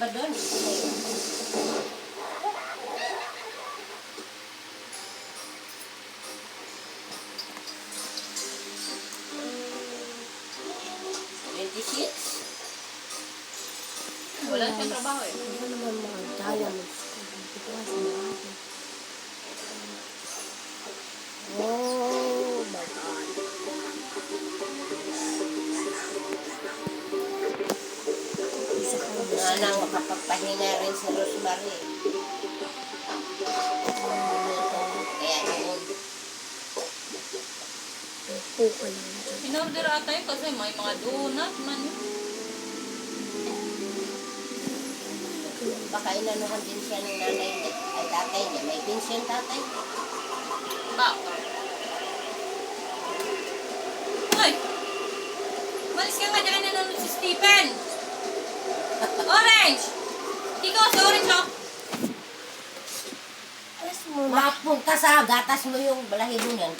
ba doon? Wala siyang trabaho eh. Ano naman mga diamonds ko? Hindi ko kasi natin. Oh my God. Isa ka lang Nga nang makapagpahinga rin si Rosemary. Kaya yun. Pukay na dyan. In-order ata yun kasi may mga donut man yun. Baka inanuhan din siya ng nanay niya. Ay, tatay niya. May pension tatay niya. Baka. Hoy! Malis ka nga dyan, nanonood si Stephen! Orange! Ikaw si Orange oh! Alas mo na. Mapunta sa gatas mo yung balahibo niyan.